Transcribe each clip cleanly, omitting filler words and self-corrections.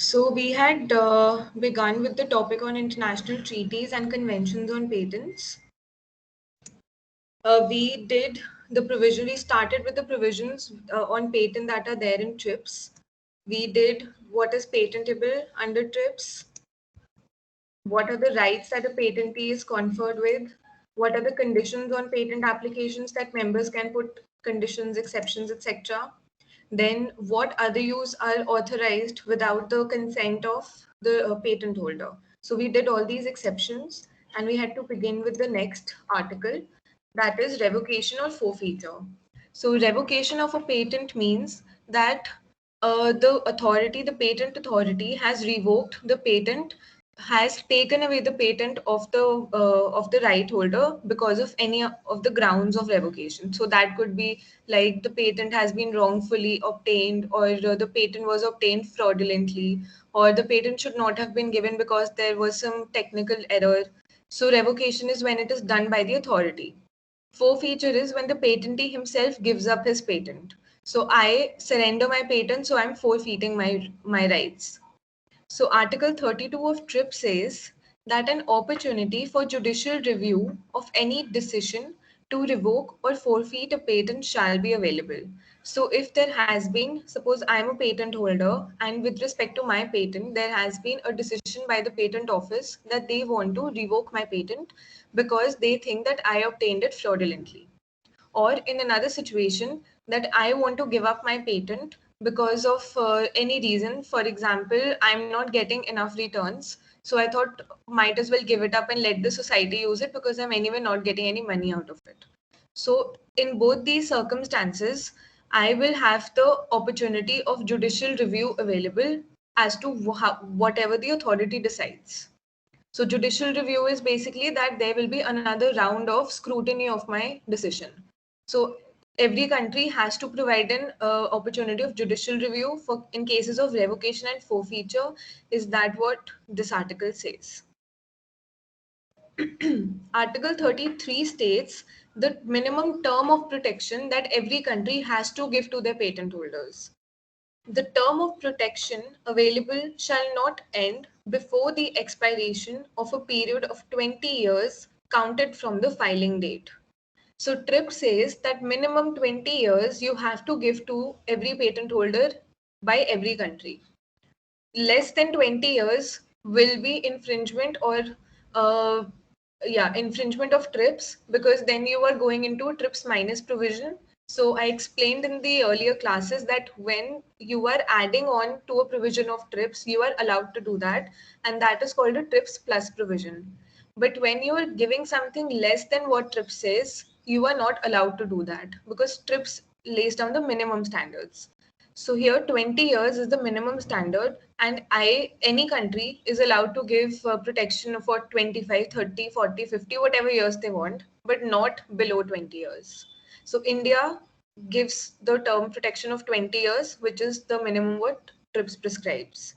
So we had begun with the topic on international treaties and conventions on patents. We started with the provisions on patent that are there in TRIPS. We did what is patentable under TRIPS, what are the rights that a patentee is conferred with, what are the conditions on patent applications that members can put conditions, exceptions, etc. Then what other use are authorized without the consent of the patent holder. So we did all these exceptions and we had to begin with the next article, that is revocation or forfeiture. So revocation of a patent means that the patent authority has revoked the patent, has taken away the patent of the right holder because of any of the grounds of revocation. So that could be like the patent has been wrongfully obtained, or the patent was obtained fraudulently, or the patent should not have been given because there was some technical error. So revocation is when it is done by the authority. Forfeiture is when the patentee himself gives up his patent. So I surrender my patent, so I'm forfeiting my rights. So Article 32 of TRIPS says that an opportunity for judicial review of any decision to revoke or forfeit a patent shall be available. So if there has been, suppose I'm a patent holder and with respect to my patent, there has been a decision by the patent office that they want to revoke my patent because they think that I obtained it fraudulently. Or in another situation, that I want to give up my patent because of any reason. For example, I'm not getting enough returns, so I thought might as well give it up and let the society use it because I'm anyway not getting any money out of it. So in both these circumstances, I will have the opportunity of judicial review available as to whatever the authority decides. So judicial review is basically that there will be another round of scrutiny of my decision. So every country has to provide an opportunity of judicial review for in cases of revocation and forfeiture. Is that what this article says? Article 33 states the minimum term of protection that every country has to give to their patent holders. The term of protection available shall not end before the expiration of a period of 20 years counted from the filing date. So TRIPS says that minimum 20 years you have to give to every patent holder by every country. Less than 20 years will be infringement or uh, infringement of TRIPS, because then you are going into TRIPS minus provision. So I explained in the earlier classes that when you are adding on to a provision of TRIPS, you are allowed to do that, and that is called a TRIPS plus provision. But when you are giving something less than what TRIPS says, you are not allowed to do that because TRIPS lays down the minimum standards. So here 20 years is the minimum standard, and any country is allowed to give protection for 25, 30, 40, 50, whatever years they want, but not below 20 years. So India gives the term protection of 20 years, which is the minimum what TRIPS prescribes.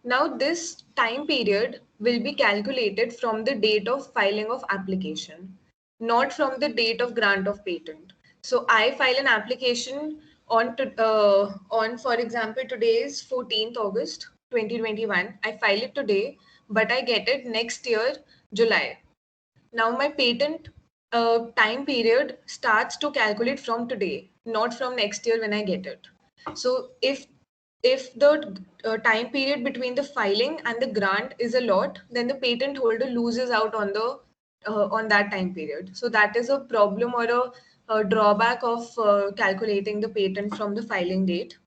Now this time period will be calculated from the date of filing of application, not from the date of grant of patent. So I file an application on, for example, today is 14th August 2021. I file it today, but I get it next year, July. Now my patent time period starts to calculate from today, not from next year when I get it. So if the time period between the filing and the grant is a lot, then the patent holder loses out on that time period. So that is a problem or a drawback of calculating the patent from the filing date.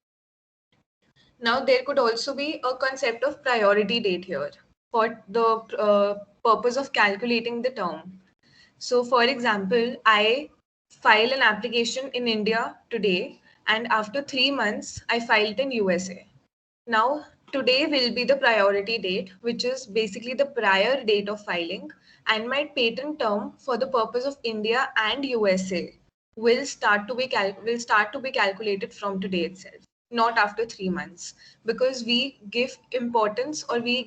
Now, there could also be a concept of priority date here for the purpose of calculating the term. So, for example, I file an application in India today, and after 3 months, I filed in USA. Now, today will be the priority date, which is basically the prior date of filing, and my patent term for the purpose of India and USA will start to be calculated from today itself, not after 3 months, because we give importance, or we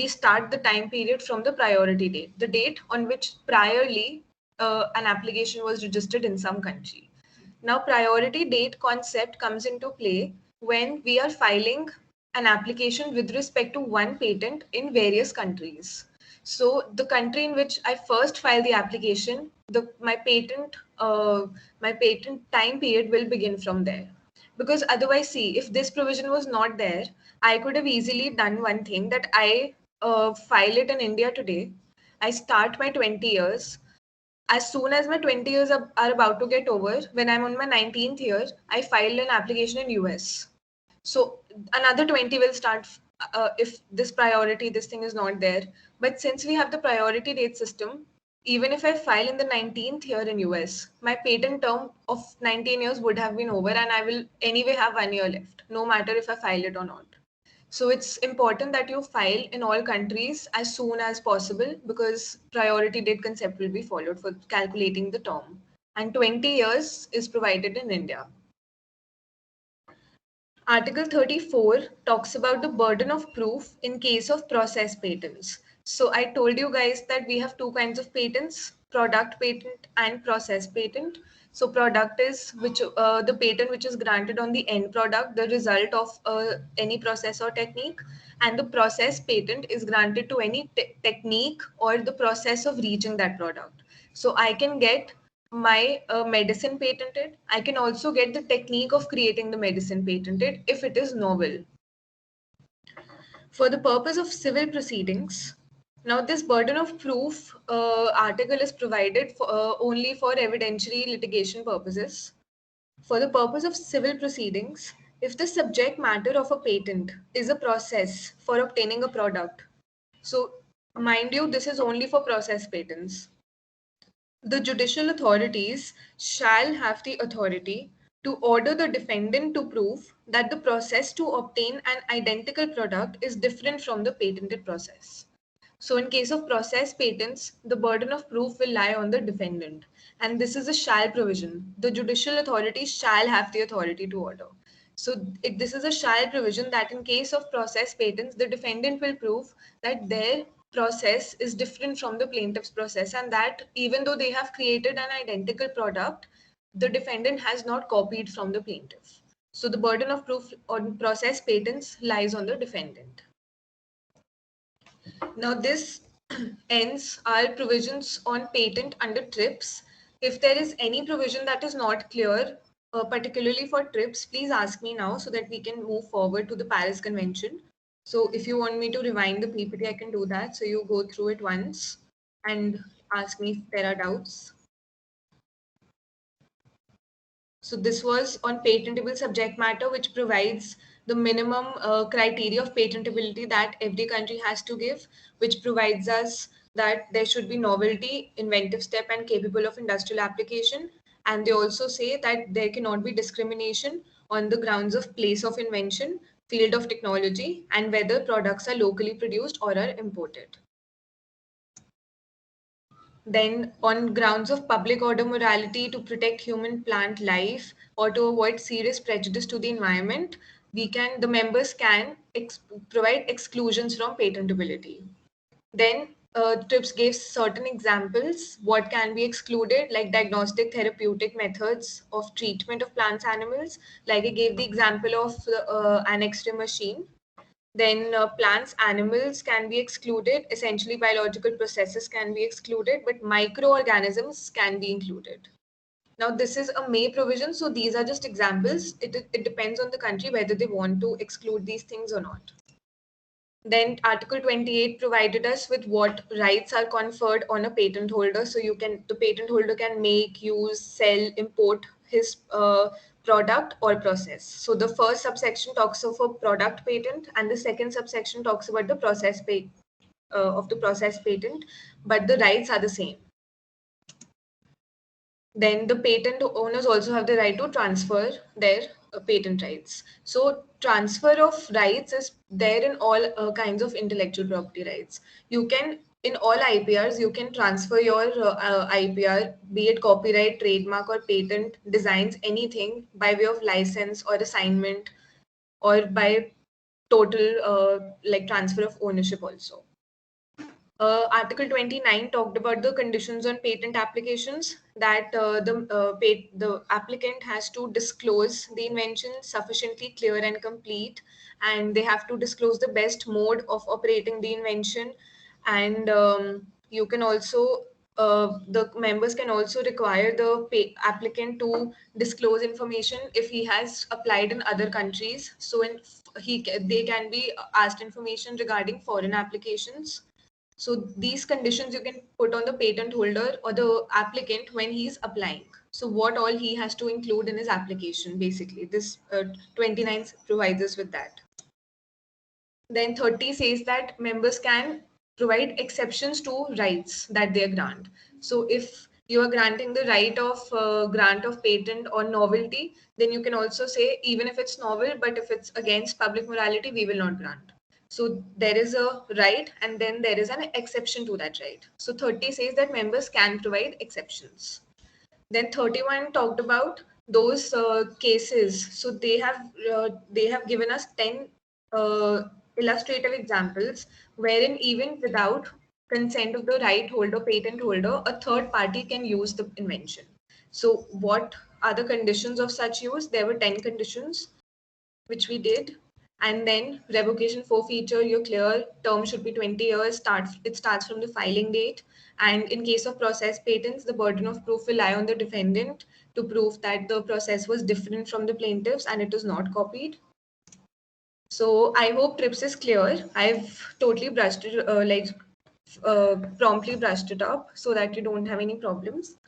start the time period from the priority date, the date on which priorly an application was registered in some country. Now, priority date concept comes into play when we are filing an application with respect to one patent in various countries. So the country in which I first filed the application, my patent time period will begin from there. Because otherwise, see, if this provision was not there, I could have easily done one thing, that I file it in India today. I start my 20 years. As soon as my 20 years are about to get over, when I'm on my 19th year, I filed an application in US. So another 20 will start if this thing is not there. But since we have the priority date system, even if I file in the 19th year in US, my patent term of 19 years would have been over, and I will anyway have 1 year left, no matter if I file it or not. So it's important that you file in all countries as soon as possible, because priority date concept will be followed for calculating the term. And 20 years is provided in India. Article 34 talks about the burden of proof in case of process patents. So I told you guys that we have two kinds of patents, product patent and process patent. So product is the patent which is granted on the end product, the result of any process or technique, and the process patent is granted to any technique or the process of reaching that product. So I can get my medicine patented. I can also get the technique of creating the medicine patented if it is novel. For the purpose of civil proceedings, now this burden of proof article is provided only for evidentiary litigation purposes. For the purpose of civil proceedings, if the subject matter of a patent is a process for obtaining a product, so mind you, this is only for process patents. The judicial authorities shall have the authority to order the defendant to prove that the process to obtain an identical product is different from the patented process. So in case of process patents, the burden of proof will lie on the defendant. And this is a shall provision. The judicial authority shall have the authority to order. So this is a shall provision that in case of process patents, the defendant will prove that their process is different from the plaintiff's process, and that even though they have created an identical product, the defendant has not copied from the plaintiff. So the burden of proof on process patents lies on the defendant. Now this ends our provisions on patent under TRIPS. If there is any provision that is not clear, particularly for TRIPS, please ask me now so that we can move forward to the Paris Convention. So if you want me to rewind the PPT, I can do that. So you go through it once and ask me if there are doubts. So this was on patentable subject matter, which provides the minimum criteria of patentability that every country has to give, which provides us that there should be novelty, inventive step, and capable of industrial application. And they also say that there cannot be discrimination on the grounds of place of invention, field of technology, and whether products are locally produced or are imported. Then, on grounds of public order morality, to protect human plant life or to avoid serious prejudice to the environment, the members can provide exclusions from patentability. Then TRIPS gives certain examples what can be excluded, like diagnostic therapeutic methods of treatment of plants, animals. Like I gave the example of an X-ray machine. Then plants, animals can be excluded. Essentially, biological processes can be excluded, but microorganisms can be included. Now, this is a may provision, so these are just examples. It depends on the country whether they want to exclude these things or not. Then Article 28 provided us with what rights are conferred on a patent holder. So the patent holder can make, use, sell, import his product or process. So the first subsection talks of a product patent, and the second subsection talks about the process of the process patent, but the rights are the same. Then the patent owners also have the right to transfer their patent rights. So transfer of rights is there in all kinds of intellectual property rights. You can, in all IPRs, you can transfer your IPR, be it copyright, trademark, or patent designs, anything by way of license or assignment, or by total like transfer of ownership also. Article 29 talked about the conditions on patent applications, that the applicant has to disclose the invention sufficiently clear and complete, and they have to disclose the best mode of operating the invention. And you can also the members can also require the applicant to disclose information if he has applied in other countries. So they can be asked information regarding foreign applications. So these conditions you can put on the patent holder or the applicant when he's applying. So what all he has to include in his application, basically. This 29 provides us with that. Then 30 says that members can provide exceptions to rights that they grant. So if you are granting the right of grant of patent or novelty, then you can also say, even if it's novel, but if it's against public morality, we will not grant. So there is a right and then there is an exception to that right. So 30 says that members can provide exceptions. Then 31 talked about those cases. So they have given us 10 uh, illustrative examples wherein even without consent of the right holder, patent holder, a third party can use the invention. So what are the conditions of such use? There were 10 conditions which we did. And then revocation forfeiture, you're clear, term should be 20 years, it starts from the filing date. And in case of process patents, the burden of proof will lie on the defendant to prove that the process was different from the plaintiffs and it was not copied. So I hope TRIPS is clear. I've totally brushed it, promptly brushed it up so that you don't have any problems.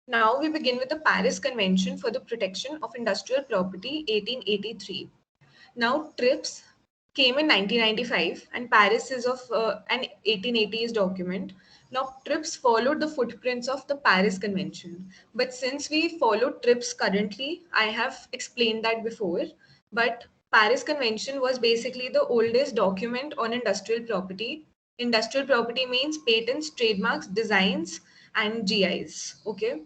Now we begin with the Paris Convention for the Protection of Industrial Property, 1883. Now, TRIPS came in 1995 and Paris is of an 1880s document. Now, TRIPS followed the footprints of the Paris Convention. But since we follow TRIPS currently, I have explained that before. But Paris Convention was basically the oldest document on industrial property. Industrial property means patents, trademarks, designs, and GIs, okay?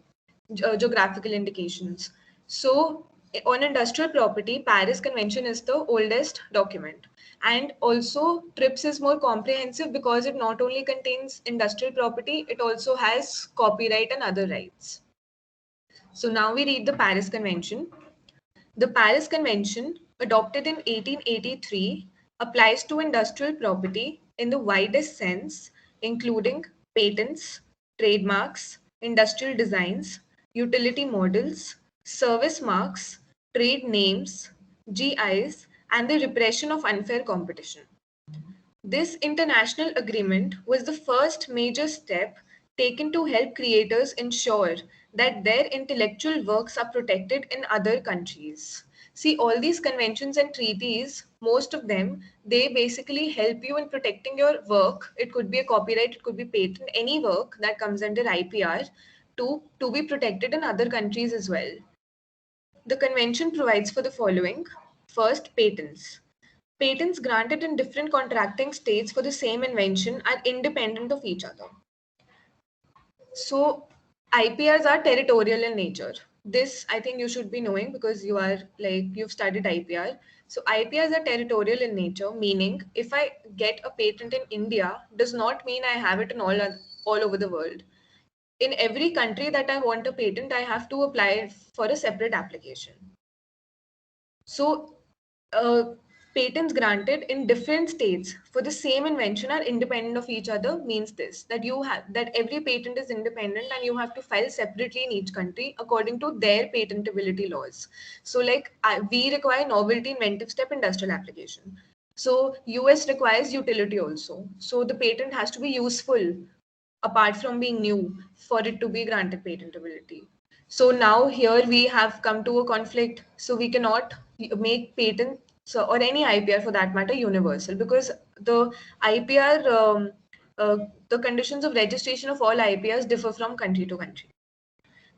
Geographical indications. So on industrial property, Paris Convention is the oldest document. And also TRIPS is more comprehensive because it not only contains industrial property, it also has copyright and other rights. So now we read the Paris Convention. The Paris Convention, adopted in 1883, applies to industrial property in the widest sense, including patents, trademarks, industrial designs, utility models, service marks, trade names, GIs, and the repression of unfair competition. This international agreement was the first major step taken to help creators ensure that their intellectual works are protected in other countries. See, all these conventions and treaties, most of them, they basically help you in protecting your work. It could be a copyright, it could be patent, any work that comes under IPR to be protected in other countries as well. The convention provides for the following. First, patents. Patents granted in different contracting states for the same invention are independent of each other. So IPRs are territorial in nature. This I think you should be knowing because you've studied IPR. So IPRs are territorial in nature, meaning if I get a patent in India, does not mean I have it in all over the world. In every country that I want a patent, I have to apply for a separate application. So, patents granted in different states for the same invention are independent of each other means this, that you have that every patent is independent and you have to file separately in each country according to their patentability laws. So, we require novelty, inventive step, industrial application. So, US requires utility also. So, the patent has to be useful apart from being new for it to be granted patentability. So now here we have come to a conflict. So we cannot make patents or any IPR for that matter universal because the IPR, the conditions of registration of all IPRs differ from country to country.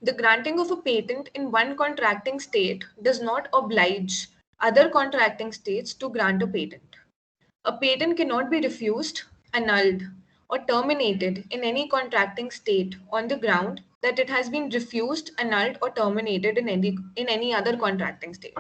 The granting of a patent in one contracting state does not oblige other contracting states to grant a patent. A patent cannot be refused, annulled, or terminated in any contracting state on the ground that it has been refused, annulled, or terminated in any other contracting state.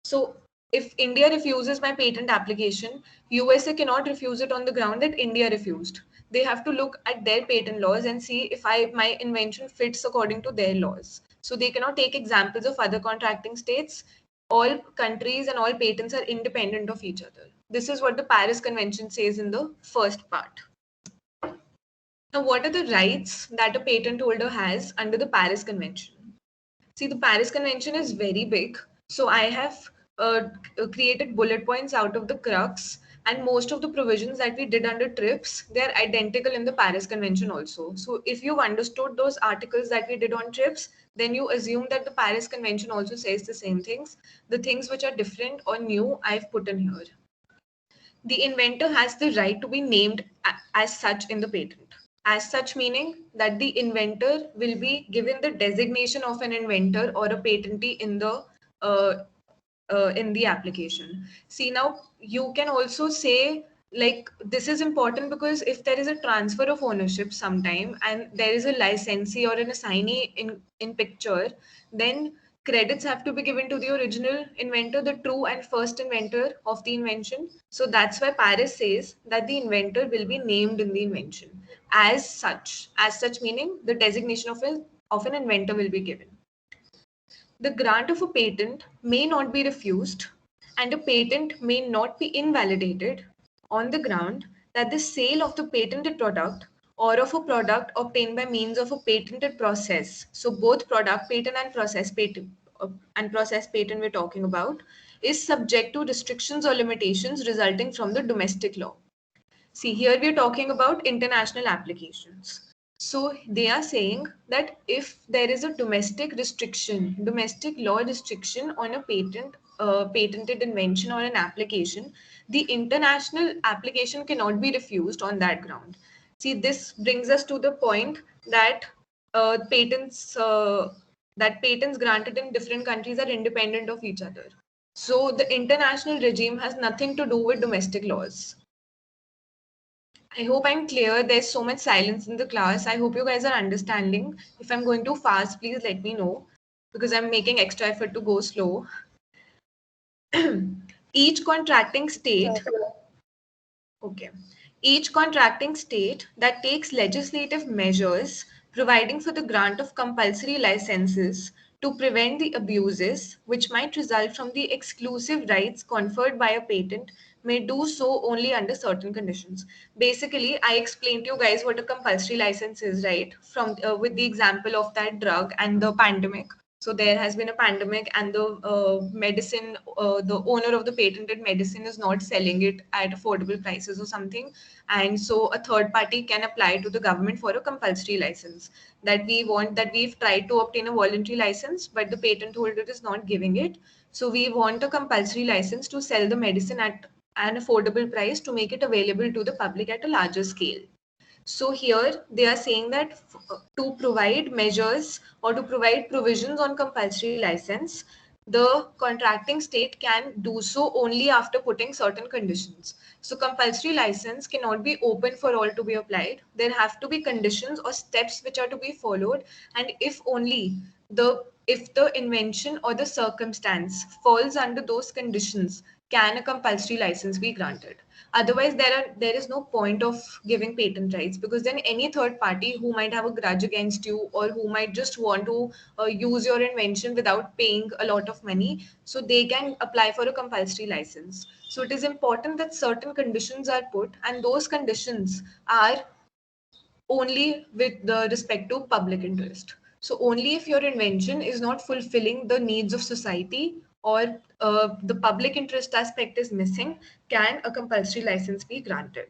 So, if India refuses my patent application, USA cannot refuse it on the ground that India refused. they have to look at their patent laws and see if my invention fits according to their laws. So they cannot take examples of other contracting states. All countries and all patents are independent of each other. This is what the Paris Convention says in the first part. Now, what are the rights that a patent holder has under the Paris Convention? See, the Paris Convention is very big. So I have created bullet points out of the crux, and most of the provisions that we did under TRIPS, they are identical in the Paris Convention also. So if you've understood those articles that we did on TRIPS, then you assume that the Paris Convention also says the same things. The things which are different or new, I've put in here. The inventor has the right to be named as such in the patent. As such, meaning that the inventor will be given the designation of an inventor or a patentee in the application. See, now you can also say, like, this is important because if there is a transfer of ownership sometime and there is a licensee or an assignee in picture, then credits have to be given to the original inventor, the true and first inventor of the invention. So that's why Paris says that the inventor will be named in the invention as such. As such, meaning the designation of an inventor will be given. The grant of a patent may not be refused, and a patent may not be invalidated on the ground that the sale of the patented product or of a product obtained by means of a patented process. So both product patent and process patent we're talking about is subject to restrictions or limitations resulting from the domestic law. See, here we're talking about international applications. So they are saying that if there is a domestic law restriction on a patented invention or an application, the international application cannot be refused on that ground. See, this brings us to the point that patents granted in different countries are independent of each other. So the international regime has nothing to do with domestic laws. I hope I'm clear. There's so much silence in the class. I hope you guys are understanding. If I'm going too fast, please let me know because I'm making extra effort to go slow. Each contracting state, okay, each contracting state that takes legislative measures providing for the grant of compulsory licenses to prevent the abuses which might result from the exclusive rights conferred by a patent may do so only under certain conditions. Basically, I explained to you guys what a compulsory license is, right? From with the example of that drug and the pandemic. So there has been a pandemic, and the medicine, the owner of the patented medicine is not selling it at affordable prices or something, and so a third party can apply to the government for a compulsory license. That we've tried to obtain a voluntary license, but the patent holder is not giving it. So we want a compulsory license to sell the medicine at an affordable price to make it available to the public at a larger scale. So here they are saying that to provide measures or to provide provisions on compulsory license, the contracting state can do so only after putting certain conditions. So compulsory license cannot be open for all to be applied. There have to be conditions or steps which are to be followed, and if the invention or the circumstance falls under those conditions, can a compulsory license be granted? Otherwise, there is no point of giving patent rights, because then any third party who might have a grudge against you or who might just want to use your invention without paying a lot of money, so they can apply for a compulsory license. So it is important that certain conditions are put, and those conditions are only with the respect to public interest. So only if your invention is not fulfilling the needs of society or the public interest aspect is missing, can a compulsory license be granted.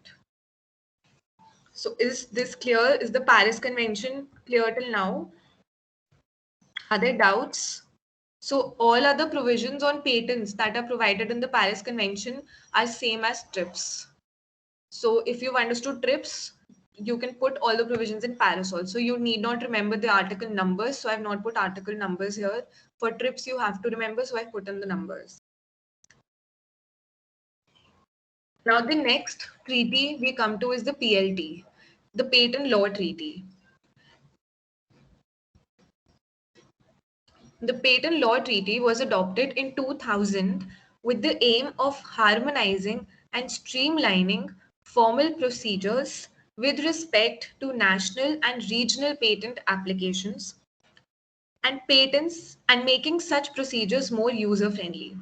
So is this clear? Is the Paris Convention clear till now? Are there doubts? So all other provisions on patents that are provided in the Paris Convention are same as TRIPS. So if you've understood TRIPS, you can put all the provisions in Paris also. You need not remember the article numbers. So I've not put article numbers here. For TRIPS, you have to remember. So I've put in the numbers. Now the next treaty we come to is the PLT, the Patent Law Treaty. The Patent Law Treaty was adopted in 2000 with the aim of harmonizing and streamlining formal procedures with respect to national and regional patent applications and patents and making such procedures more user friendly.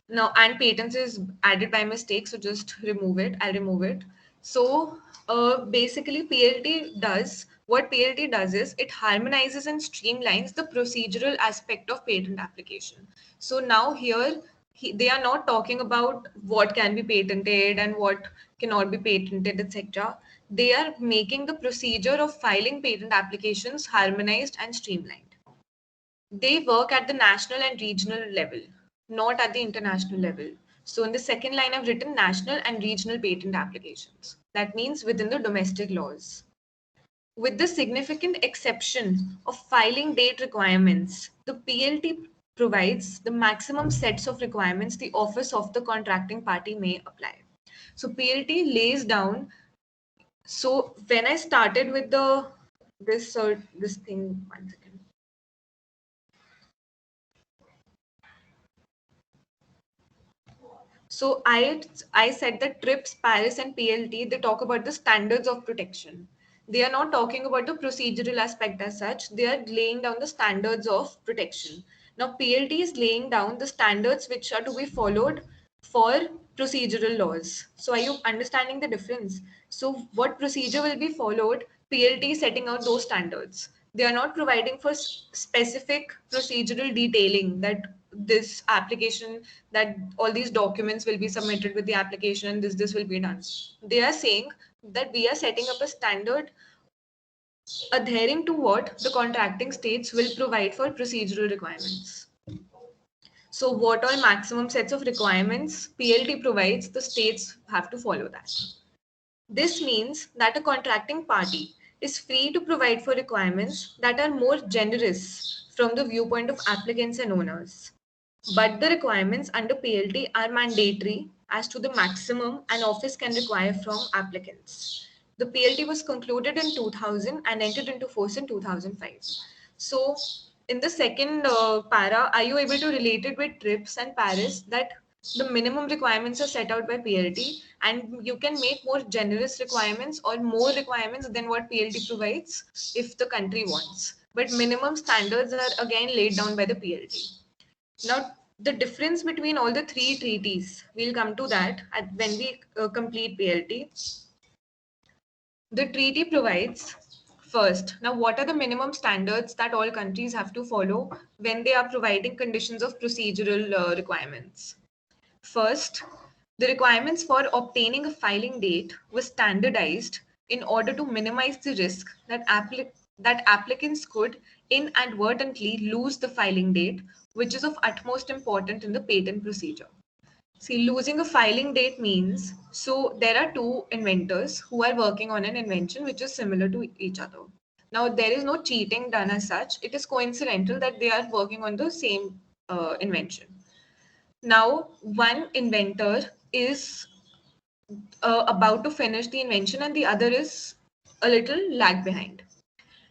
Now, and patents is added by mistake, so just remove it. I'll remove it. So basically, what PLT does is it harmonizes and streamlines the procedural aspect of patent application. So now here, they are not talking about what can be patented and what cannot be patented, etc. They are making the procedure of filing patent applications harmonized and streamlined. They work at the national and regional level, not at the international level. So in the second line, I've written national and regional patent applications. That means within the domestic laws. With the significant exception of filing date requirements, the PLT provides the maximum sets of requirements the office of the contracting party may apply. So PLT lays down. So when I started with this thing, one second. So I said that TRIPS, Paris, and PLT, they talk about the standards of protection. They are not talking about the procedural aspect as such. They are laying down the standards of protection. Now PLT is laying down the standards which are to be followed for procedural laws. So are you understanding the difference? So what procedure will be followed? PLT is setting out those standards. They are not providing for specific procedural detailing that this application, that all these documents will be submitted with the application and this will be done. They are saying that we are setting up a standard adhering to what the contracting states will provide for procedural requirements. So what are maximum sets of requirements PLT provides, the states have to follow that. This means that a contracting party is free to provide for requirements that are more generous from the viewpoint of applicants and owners. But the requirements under PLT are mandatory as to the maximum an office can require from applicants. The PLT was concluded in 2000 and entered into force in 2005. So, in the second para, are you able to relate it with TRIPS and Paris that the minimum requirements are set out by PLT and you can make more generous requirements or more requirements than what PLT provides if the country wants. But minimum standards are again laid down by the PLT. Now, the difference between all the three treaties, we'll come to that when we complete PLT. The treaty provides first. Now, what are the minimum standards that all countries have to follow when they are providing conditions of procedural requirements? First, the requirements for obtaining a filing date was standardized in order to minimize the risk that applicants could inadvertently lose the filing date, which is of utmost importance in the patent procedure. See, losing a filing date means, so there are two inventors who are working on an invention which is similar to each other. Now, there is no cheating done as such. It is coincidental that they are working on the same invention. Now, one inventor is about to finish the invention and the other is a little lag behind.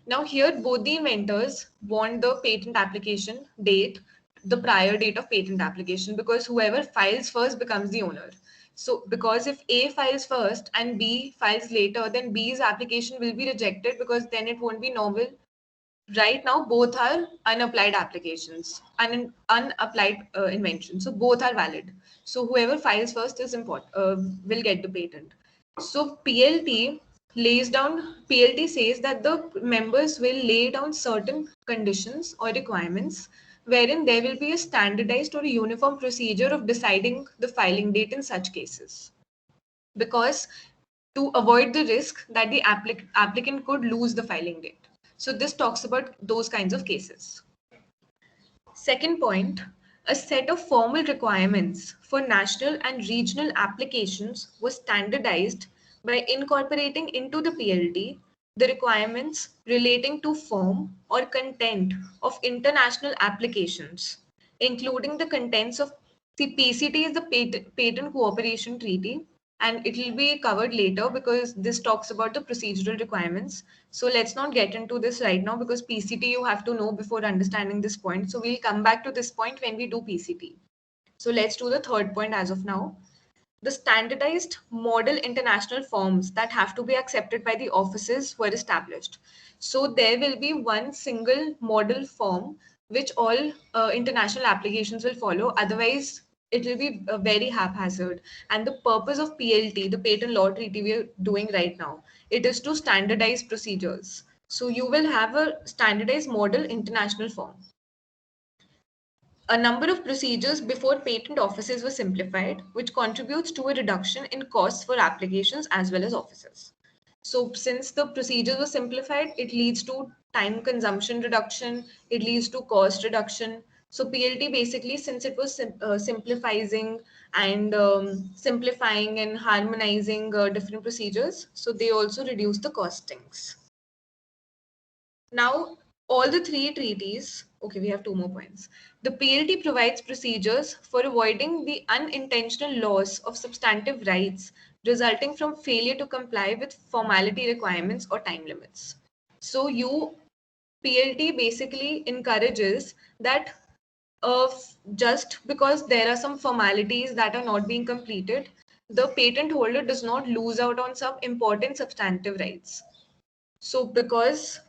Now, here both the inventors want the patent application date, the prior date of patent application, because whoever files first becomes the owner. So, because if A files first and B files later, then B's application will be rejected because then it won't be novel. Right now, both are unapplied applications, unapplied inventions. So both are valid. So whoever files first is important, will get the patent. So PLT says that the members will lay down certain conditions or requirements wherein there will be a standardized or a uniform procedure of deciding the filing date in such cases. Because to avoid the risk that the applicant could lose the filing date. So this talks about those kinds of cases. Second point, a set of formal requirements for national and regional applications was standardized by incorporating into the PLT the requirements relating to form or content of international applications, including the contents of the PCT is the Patent Cooperation Treaty, and it will be covered later because this talks about the procedural requirements. So let's not get into this right now because PCT you have to know before understanding this point. So we'll come back to this point when we do PCT. So let's do the third point as of now. the standardized model international forms that have to be accepted by the offices were established. So there will be one single model form which all international applications will follow. Otherwise, it will be very haphazard. And the purpose of PLT, the Patent Law Treaty we are doing right now, it is to standardize procedures. So you will have a standardized model international form. A number of procedures before patent offices were simplified, which contributes to a reduction in costs for applications as well as offices. So, since the procedures were simplified, it leads to time consumption reduction, it leads to cost reduction. So, PLT basically, since it was simplifying and harmonizing different procedures, so they also reduce the costings. Now, all the three treaties, okay, we have two more points. The PLT provides procedures for avoiding the unintentional loss of substantive rights resulting from failure to comply with formality requirements or time limits. So, PLT basically encourages that just because there are some formalities that are not being completed, the patent holder does not lose out on some important substantive rights. So, because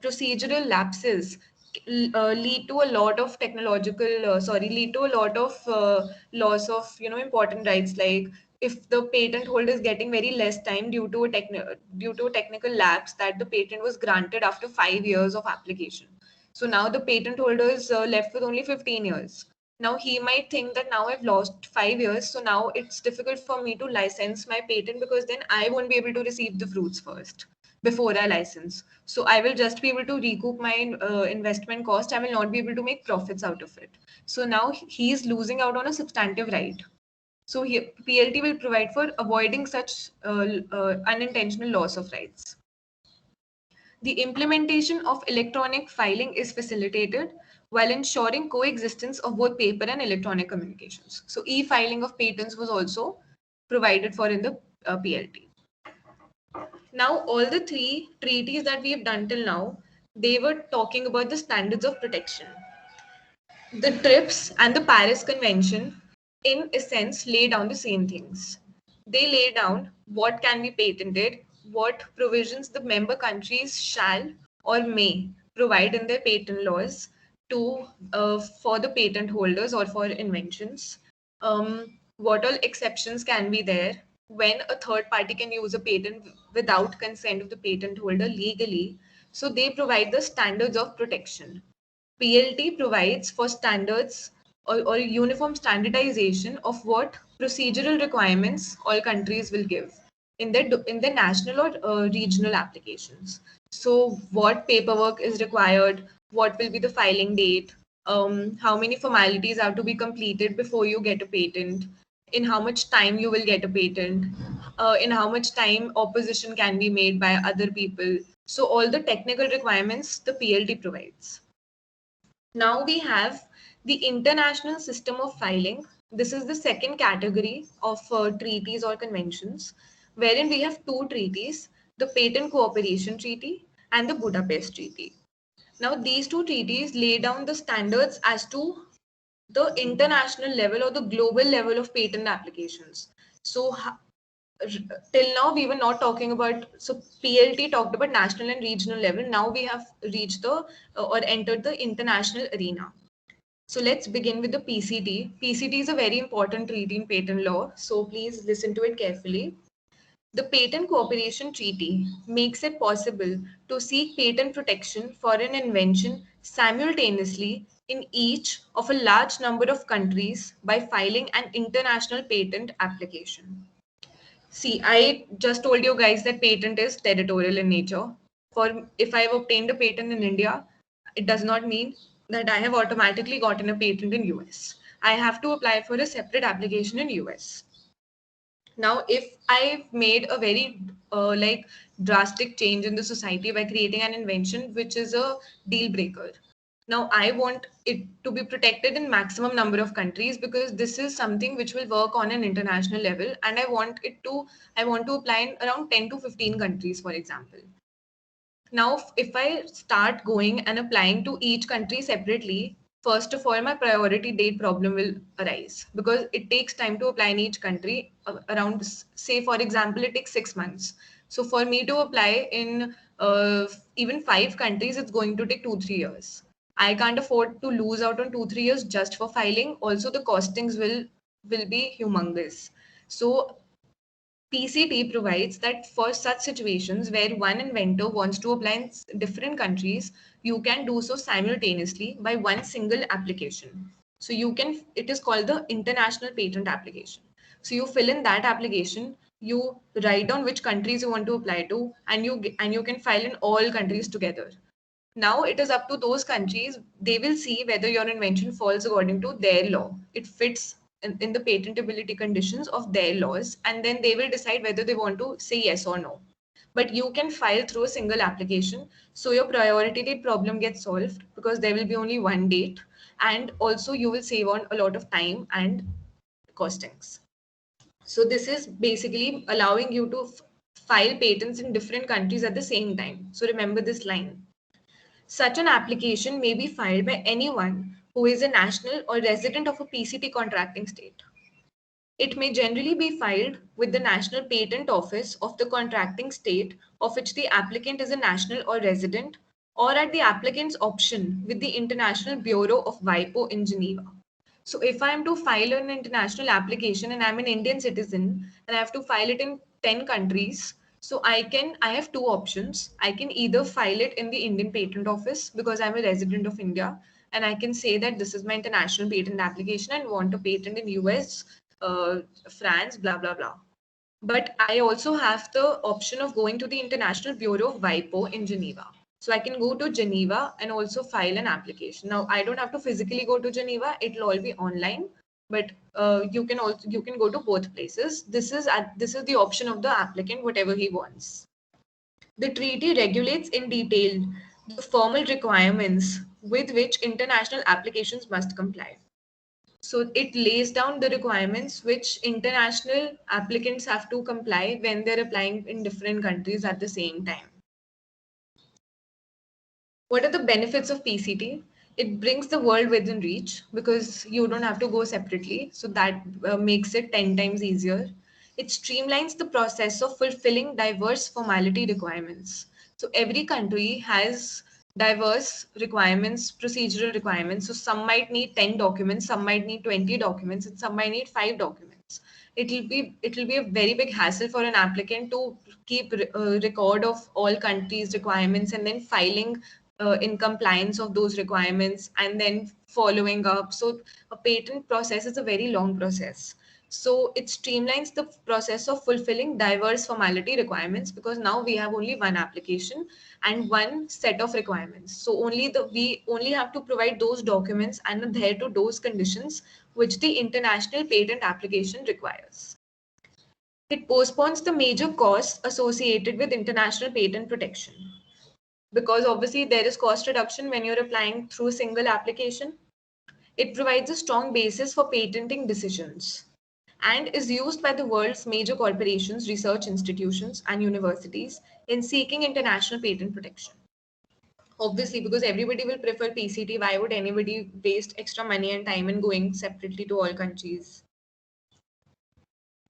procedural lapses lead to a lot of lead to a lot of loss of important rights. Like if the patent holder is getting very less time due to a technical lapse that the patent was granted after 5 years of application. So now the patent holder is left with only 15 years. Now he might think that now I've lost 5 years, so now it's difficult for me to license my patent because then I won't be able to receive the fruits first before I license. So I will just be able to recoup my investment cost. I will not be able to make profits out of it. So now he is losing out on a substantive right. So here, PLT will provide for avoiding such unintentional loss of rights. The implementation of electronic filing is facilitated while ensuring coexistence of both paper and electronic communications. So e-filing of patents was also provided for in the PLT. Now, all the three treaties that we have done till now, they were talking about the standards of protection. The TRIPS and the Paris Convention, in a sense, lay down the same things. They lay down what can be patented, what provisions the member countries shall or may provide in their patent laws to for the patent holders or for inventions. What all exceptions can be there when a third party can use a patent without consent of the patent holder legally. So they provide the standards of protection. PLT provides for standards or uniform standardization of what procedural requirements all countries will give in their national or regional applications. So, what paperwork is required? What will be the filing date? How many formalities have to be completed before you get a patent? In how much time you will get a patent? In how much time opposition can be made by other people? So, all the technical requirements the PLT provides. Now we have the international system of filing. This is the second category of treaties or conventions, wherein we have two treaties, the Patent Cooperation Treaty and the Budapest Treaty. Now, these two treaties lay down the standards as to the international level or the global level of patent applications. So, till now we were not talking about, so PLT talked about national and regional level. Now we have reached the or entered the international arena. So let's begin with the PCT. PCT is a very important treaty in patent law, so please listen to it carefully. The Patent Cooperation Treaty makes it possible to seek patent protection for an invention simultaneously in each of a large number of countries by filing an international patent application. See, I just told you guys that patent is territorial in nature. For if I have obtained a patent in India, it does not mean that I have automatically gotten a patent in US. I have to apply for a separate application in US. Now, if I've made a very drastic change in the society by creating an invention which is a deal breaker, now I want it to be protected in maximum number of countries because this is something which will work on an international level, and I want to apply in around 10 to 15 countries, for example. Now, if I start going and applying to each country separately, first of all, my priority date problem will arise because it takes time to apply in each country. Around, say, for example, it takes 6 months. So for me to apply in even 5 countries, it's going to take 2-3 years. I can't afford to lose out on 2-3 years just for filing. Also, the costings will be humongous. So PCT provides that for such situations where one inventor wants to apply in different countries, you can do so simultaneously by one single application. So it is called the International Patent Application. So you fill in that application, you write down which countries you want to apply to, and you can file in all countries together. Now it is up to those countries. They will see whether your invention falls according to their law. It fits in the patentability conditions of their laws, and then they will decide whether they want to say yes or no. But you can file through a single application, so your priority date problem gets solved because there will be only one date, and also you will save on a lot of time and costings. So this is basically allowing you to file patents in different countries at the same time. So remember this line. Such an application may be filed by anyone who is a national or resident of a PCT contracting state. It may generally be filed with the National Patent Office of the contracting state of which the applicant is a national or resident, or at the applicant's option with the International Bureau of WIPO in Geneva. So if I am to file an international application and I'm an Indian citizen and I have to file it in 10 countries, so I have two options. I can either file it in the Indian Patent Office because I'm a resident of India, and I can say that this is my international patent application and want a patent in US, France, blah blah blah. But I also have the option of going to the International Bureau of WIPO in Geneva. So I can go to Geneva and also file an application. Now I don't have to physically go to Geneva; it'll all be online. But you can go to both places. This is the option of the applicant, whatever he wants. The treaty regulates in detail the formal requirements with which international applications must comply. So it lays down the requirements which international applicants have to comply when they're applying in different countries at the same time. What are the benefits of PCT? It brings the world within reach because you don't have to go separately. So that makes it 10 times easier. It streamlines the process of fulfilling diverse formality requirements. So every country has diverse requirements, procedural requirements. So some might need 10 documents, some might need 20 documents, and some might need 5 documents. It'll be a very big hassle for an applicant to keep record of all countries' requirements and then filing in compliance of those requirements and then following up. So a patent process is a very long process. So it streamlines the process of fulfilling diverse formality requirements because now we have only one application and one set of requirements. So we only have to provide those documents and adhere to those conditions which the international patent application requires. It postpones the major costs associated with international patent protection because obviously there is cost reduction when you're applying through a single application. It provides a strong basis for patenting decisions and is used by the world's major corporations, research institutions, and universities in seeking international patent protection. Obviously, because everybody will prefer PCT, why would anybody waste extra money and time in going separately to all countries?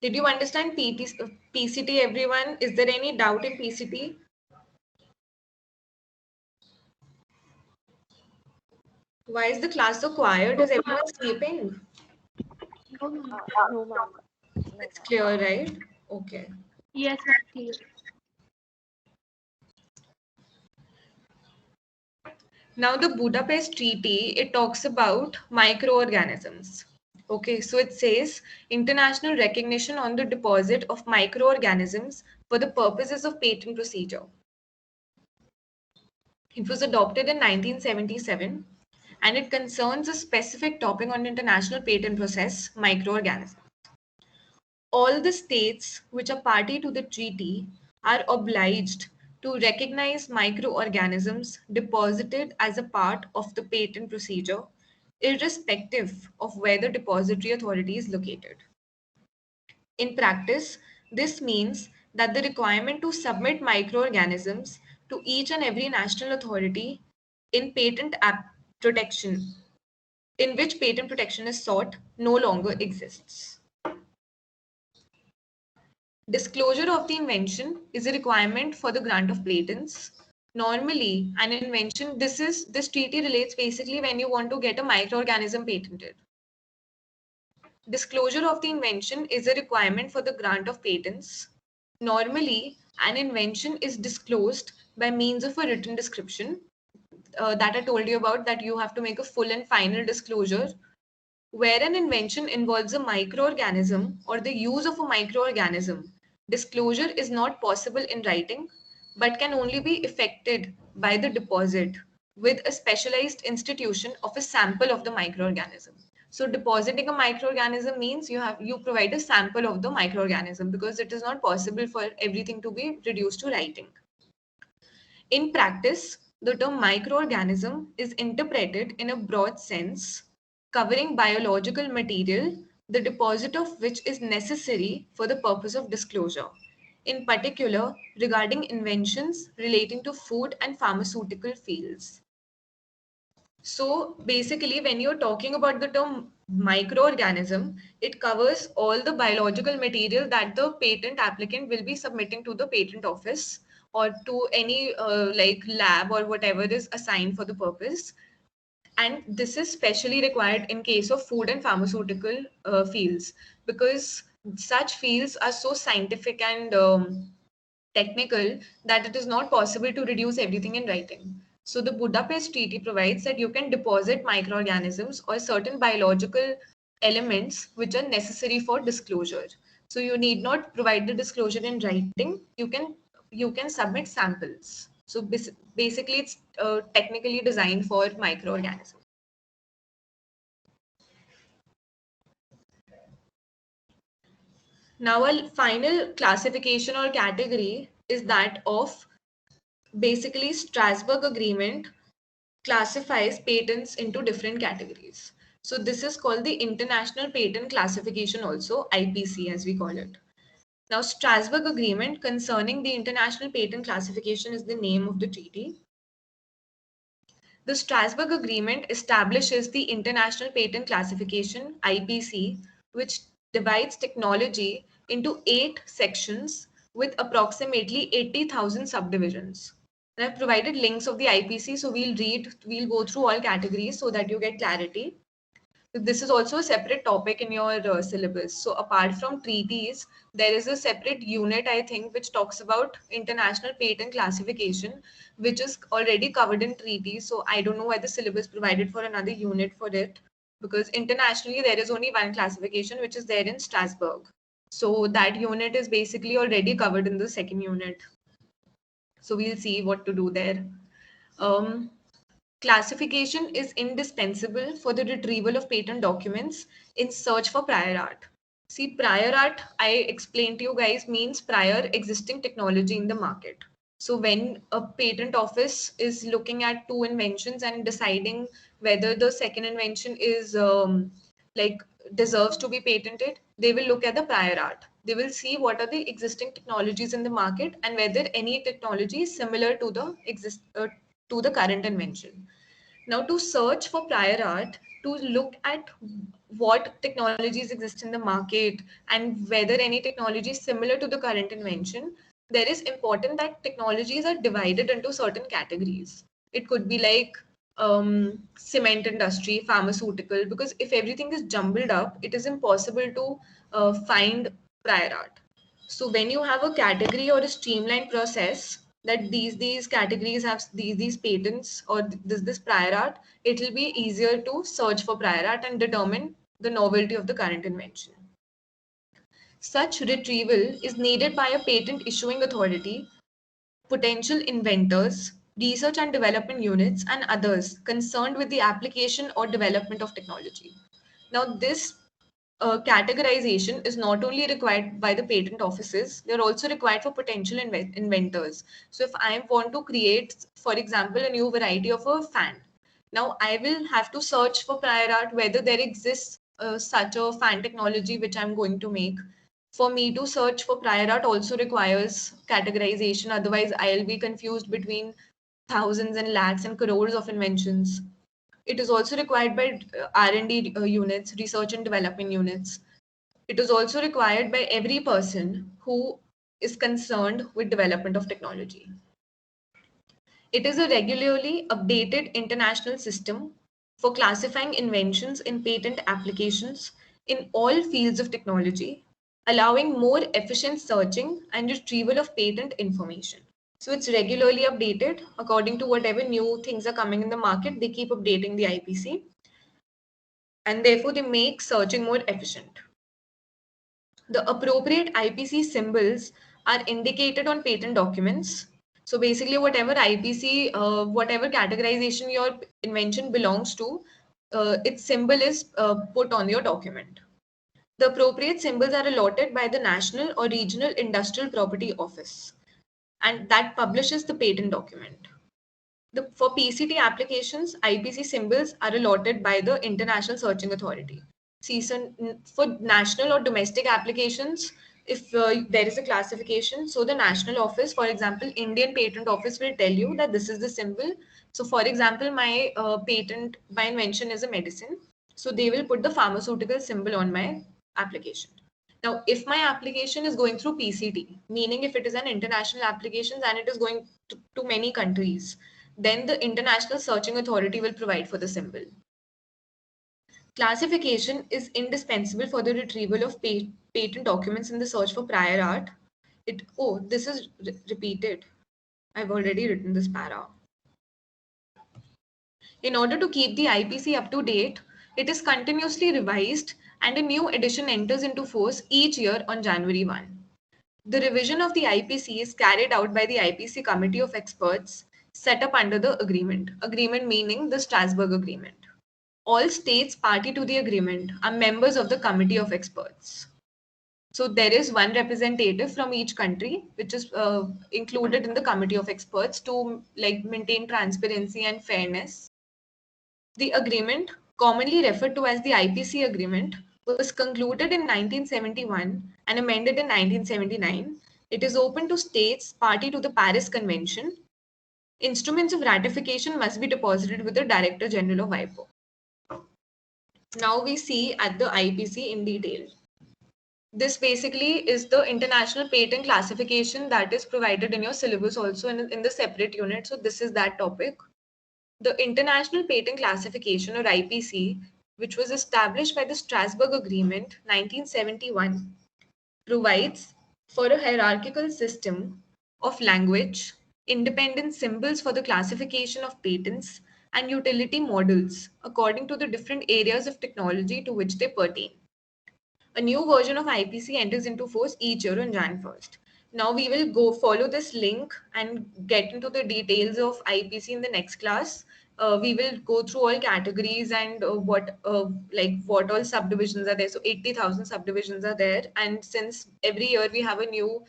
Did you understand PCT, everyone? Is there any doubt in PCT? Why is the class so quiet? Is everyone sleeping? No, ma'am. It's clear, right? Okay. Yes, ma'am. Clear. Now, the Budapest Treaty, it talks about microorganisms. Okay, so it says international recognition on the deposit of microorganisms for the purposes of patent procedure. It was adopted in 1977 and it concerns a specific topic on international patent process, microorganisms. All the states which are party to the treaty are obliged to recognize microorganisms deposited as a part of the patent procedure, irrespective of where the depository authority is located. In practice, this means that the requirement to submit microorganisms to each and every national authority in patent protection in which patent protection is sought no longer exists. Disclosure of the invention is a requirement for the grant of patents. Normally, an invention, this treaty relates basically when you want to get a microorganism patented. Disclosure of the invention is a requirement for the grant of patents. Normally, an invention is disclosed by means of a written description that I told you about, that you have to make a full and final disclosure. Where an invention involves a microorganism or the use of a microorganism, disclosure is not possible in writing, but can only be effected by the deposit with a specialized institution of a sample of the microorganism. So depositing a microorganism means you provide a sample of the microorganism, because it is not possible for everything to be reduced to writing. In practice, the term microorganism is interpreted in a broad sense, covering biological material, the deposit of which is necessary for the purpose of disclosure, in particular regarding inventions relating to food and pharmaceutical fields. So basically, when you're talking about the term microorganism, it covers all the biological material that the patent applicant will be submitting to the patent office or to any like lab or whatever is assigned for the purpose. And this is specially required in case of food and pharmaceutical fields, because such fields are so scientific and technical that it is not possible to reduce everything in writing. So the Budapest Treaty provides that you can deposit microorganisms or certain biological elements which are necessary for disclosure. So you need not provide the disclosure in writing. You can submit samples. So basically, it's technically designed for microorganisms. Now, a final classification or category is that of basically Strasbourg Agreement classifies patents into different categories. So this is called the International Patent Classification, also IPC as we call it. Now, Strasbourg Agreement concerning the International Patent Classification is the name of the treaty. The Strasbourg Agreement establishes the International Patent Classification, IPC, which divides technology into 8 sections with approximately 80,000 subdivisions. And I've provided links of the IPC, so we'll go through all categories so that you get clarity. This is also a separate topic in your syllabus. So apart from treaties, there is a separate unit, I think, which talks about international patent classification, which is already covered in treaties. So I don't know why the syllabus provided for another unit for it, because internationally there is only one classification, which is there in Strasbourg. So that unit is basically already covered in the second unit. So we'll see what to do there. Um, Classification is indispensable for the retrieval of patent documents in search for prior art. See, prior art, I explained to you guys, means prior existing technology in the market. So when a patent office is looking at 2 inventions and deciding whether the second invention is like deserves to be patented, they will look at the prior art. They will see what are the existing technologies in the market and whether any technology is similar to the current invention. Now, to search for prior art, to look at what technologies exist in the market and whether any technology is similar to the current invention, there is important that technologies are divided into certain categories. It could be like cement industry, pharmaceutical, because if everything is jumbled up, it is impossible to find prior art. So when you have a category or a streamlined process, that these categories have these patents or this prior art, it will be easier to search for prior art and determine the novelty of the current invention. Such retrieval is needed by a patent issuing authority, potential inventors, research and development units, and others concerned with the application or development of technology. Now, this categorization is not only required by the patent offices, they're also required for potential inventors. So if I want to create, for example, a new variety of a fan, now I will have to search for prior art whether there exists such a fan technology which I'm going to make. For me to search for prior art also requires categorization, otherwise I'll be confused between thousands and lakhs and crores of inventions. It is also required by R&D units, research and development units. It is also required by every person who is concerned with development of technology. It is a regularly updated international system for classifying inventions in patent applications in all fields of technology, allowing more efficient searching and retrieval of patent information. So it's regularly updated according to whatever new things are coming in the market. They keep updating the IPC, and therefore they make searching more efficient. The appropriate IPC symbols are indicated on patent documents. So basically, whatever IPC, whatever categorization your invention belongs to, its symbol is put on your document. The appropriate symbols are allotted by the National or Regional Industrial Property Office, and that publishes the patent document. For PCT applications, IPC symbols are allotted by the International Searching Authority. See, so for national or domestic applications, if there is a classification, so the national office, for example, Indian Patent Office will tell you that this is the symbol. So for example, my my invention is a medicine. So they will put the pharmaceutical symbol on my application. Now, if my application is going through PCT, meaning if it is an international application and it is going to many countries, then the International Searching Authority will provide for the symbol. Classification is indispensable for the retrieval of patent documents in the search for prior art. This is repeated. I've already written this para. In order to keep the IPC up to date, it is continuously revised and a new edition enters into force each year on January 1. The revision of the IPC is carried out by the IPC Committee of Experts set up under the agreement. Agreement meaning the Strasbourg Agreement. All states party to the agreement are members of the Committee of Experts. So there is one representative from each country, which is included in the Committee of Experts to maintain transparency and fairness. The agreement, commonly referred to as the IPC agreement, was concluded in 1971 and amended in 1979. It is open to states party to the Paris Convention. Instruments of ratification must be deposited with the Director General of WIPO. Now we see at the IPC in detail. This basically is the international patent classification that is provided in your syllabus also in the separate unit. So this is that topic. The International Patent Classification or IPC, which was established by the Strasbourg Agreement 1971, provides for a hierarchical system of language, independent symbols for the classification of patents, and utility models according to the different areas of technology to which they pertain. A new version of IPC enters into force each year on Jan 1st. Now we will go follow this link and get into the details of IPC in the next class. We will go through all categories and what all subdivisions are there. So 80,000 subdivisions are there, and since every year we have a new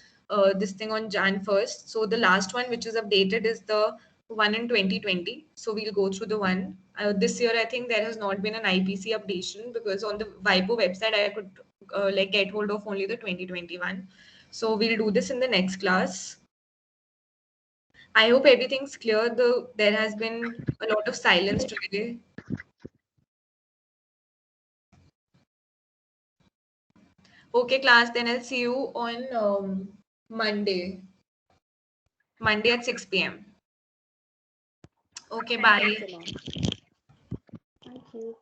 this thing on Jan 1st. So the last one which is updated is the one in 2020. So we'll go through the one. This year I think there has not been an IPC updation because on the WIPO website I could get hold of only the 2021. So we'll do this in the next class. I hope everything's clear. There has been a lot of silence today. Okay, class, then I'll see you on Monday. Monday at 6 p.m. Okay, bye. Thank you.